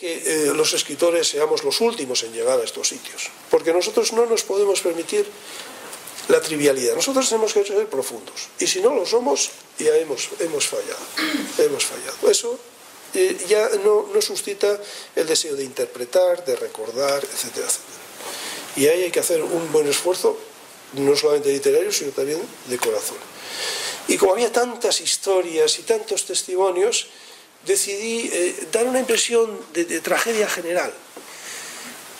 que los escritores seamos los últimos en llegar a estos sitios, porque nosotros no nos podemos permitir la trivialidad. Nosotros tenemos que ser profundos, y si no lo somos, ya hemos fallado. Eso ya no suscita el deseo de interpretar, de recordar, etcétera, etcétera. Y ahí hay que hacer un buen esfuerzo, no solamente literario, sino también de corazón. Y como había tantas historias y tantos testimonios, decidí dar una impresión de tragedia general.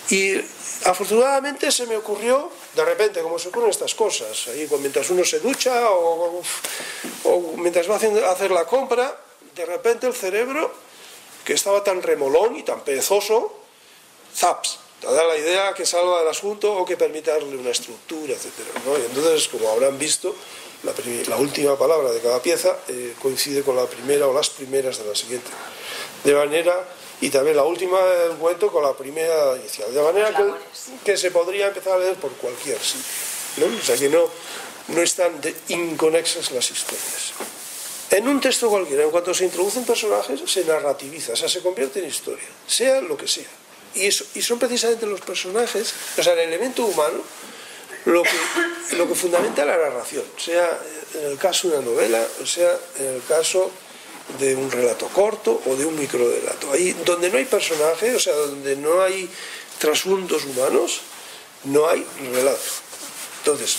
Y afortunadamente se me ocurrió, de repente, como se ocurren estas cosas, ahí mientras uno se ducha o mientras va a hacer la compra, de repente el cerebro, que estaba tan remolón y tan perezoso, zaps, te da la idea que salva del asunto o que permite darle una estructura, etcétera, ¿no? Y entonces, como habrán visto, la última palabra de cada pieza coincide con la primera o las primeras de la siguiente. De manera, y también la última del cuento con la primera inicial. De manera que se podría empezar a leer por cualquier sitio, ¿no? O sea que no están inconexas las historias. En un texto cualquiera, en cuanto se introducen personajes, se narrativiza, o sea, se convierte en historia, sea lo que sea. Y son precisamente los personajes, o sea, el elemento humano, lo que fundamenta la narración, sea en el caso de una novela, o sea en el caso de un relato corto o de un microrelato. Ahí donde no hay personaje, o sea, donde no hay trasuntos humanos, no hay relato. Entonces,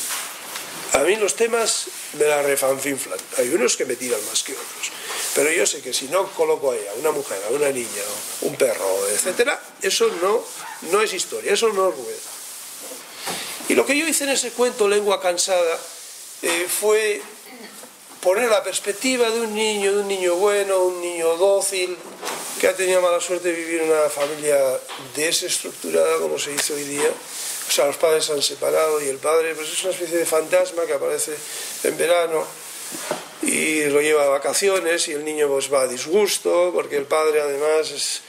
a mí los temas me la refanfinflan. Hay unos que me tiran más que otros. Pero yo sé que si no coloco ahí a una mujer, a una niña, un perro, etcétera, eso no es historia, eso no rueda. Y lo que yo hice en ese cuento, Lengua Cansada, fue poner la perspectiva de un niño bueno, un niño dócil, que ha tenido mala suerte de vivir en una familia desestructurada, como se dice hoy día. O sea, los padres se han separado y el padre pues, es una especie de fantasma que aparece en verano y lo lleva a vacaciones y el niño pues va a disgusto porque el padre además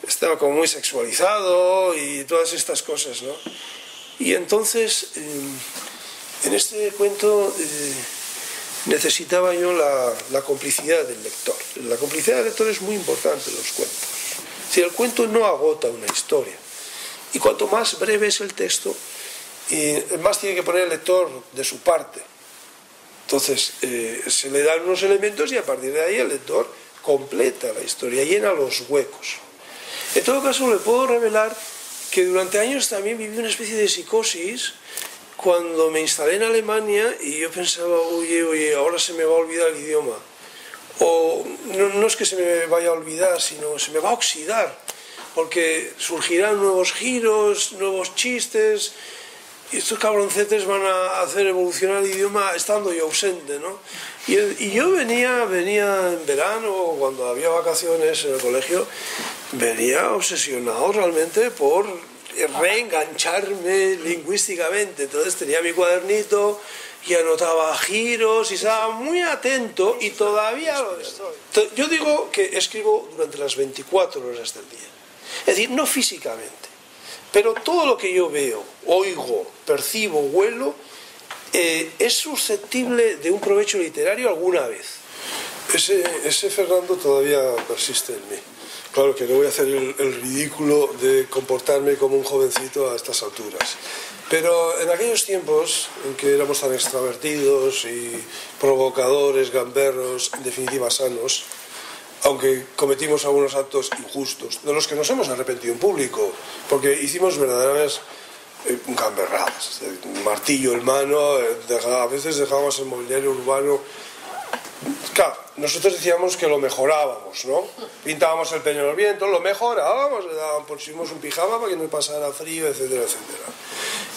estaba como muy sexualizado y todas estas cosas, ¿no? Y entonces en este cuento necesitaba yo la complicidad del lector. La complicidad del lector es muy importante en los cuentos. Si el cuento no agota una historia y cuanto más breve es el texto, más tiene que poner el lector de su parte. Entonces se le dan unos elementos y a partir de ahí el lector completa la historia, llena los huecos. En todo caso le puedo revelar que durante años también viví una especie de psicosis cuando me instalé en Alemania y yo pensaba, oye, ahora se me va a olvidar el idioma. O no es que se me vaya a olvidar, sino se me va a oxidar, porque surgirán nuevos giros, nuevos chistes, y estos cabroncetes van a hacer evolucionar el idioma estando yo ausente, ¿no? Y yo venía en verano, cuando había vacaciones en el colegio, venía obsesionado realmente por reengancharme lingüísticamente. Entonces tenía mi cuadernito y anotaba giros y estaba muy atento y todavía lo estoy. Yo digo que escribo durante las 24 horas del día. Es decir, no físicamente, pero todo lo que yo veo, oigo, percibo, huelo, es susceptible de un provecho literario alguna vez. Ese Fernando todavía persiste en mí. Claro que no voy a hacer el ridículo de comportarme como un jovencito a estas alturas. Pero en aquellos tiempos en que éramos tan extravertidos y provocadores, gamberros, en definitiva sanos, aunque cometimos algunos actos injustos, de los que nos hemos arrepentido en público, porque hicimos verdaderas gamberradas, martillo en mano, a veces dejábamos el mobiliario urbano. Claro, nosotros decíamos que lo mejorábamos, ¿no? Pintábamos el peñón al viento, lo mejorábamos, le pusimos un pijama para que no pasara frío, etcétera, etcétera.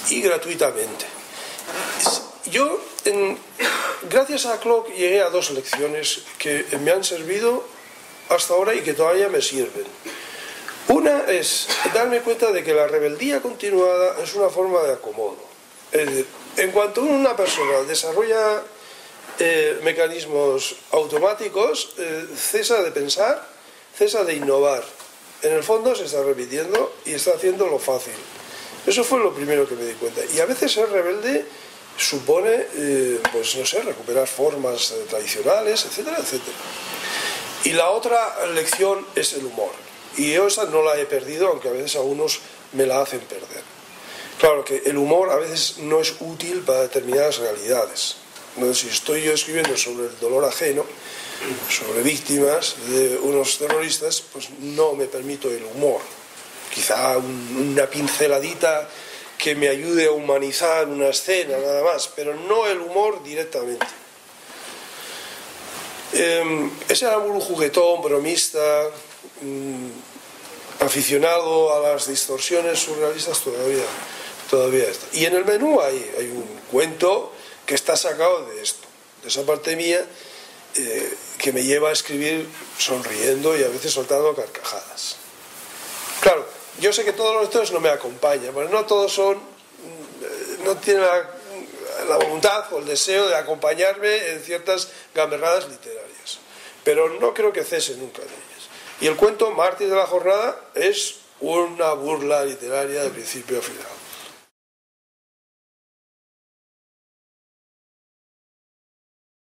Y gratuitamente. Yo, gracias a Clock, llegué a 2 lecciones que me han servido hasta ahora y que todavía me sirven. Una es darme cuenta de que la rebeldía continuada es una forma de acomodo. Es decir, en cuanto una persona desarrolla mecanismos automáticos, cesa de pensar, cesa de innovar. En el fondo se está repitiendo y está haciendo lo fácil. Eso fue lo primero que me di cuenta. Y a veces ser rebelde supone, pues no sé, recuperar formas tradicionales, etcétera, etcétera. Y la otra lección es el humor. Y yo esa no la he perdido, aunque a veces algunos me la hacen perder. Claro que el humor a veces no es útil para determinadas realidades. Entonces, si estoy yo escribiendo sobre el dolor ajeno, sobre víctimas de unos terroristas, pues no me permito el humor. Quizá una pinceladita que me ayude a humanizar una escena, nada más, pero no el humor directamente. Ese Aramburu juguetón, bromista, aficionado a las distorsiones surrealistas todavía está. Y en el menú hay un cuento que está sacado de esto, de esa parte mía que me lleva a escribir sonriendo y a veces soltando carcajadas. Claro, yo sé que todos los lectores no me acompañan, porque no todos no tienen la voluntad o el deseo de acompañarme en ciertas gamberradas literarias, pero no creo que cese nunca de ellas. Y el cuento Mártir de la Jornada es una burla literaria de principio a final.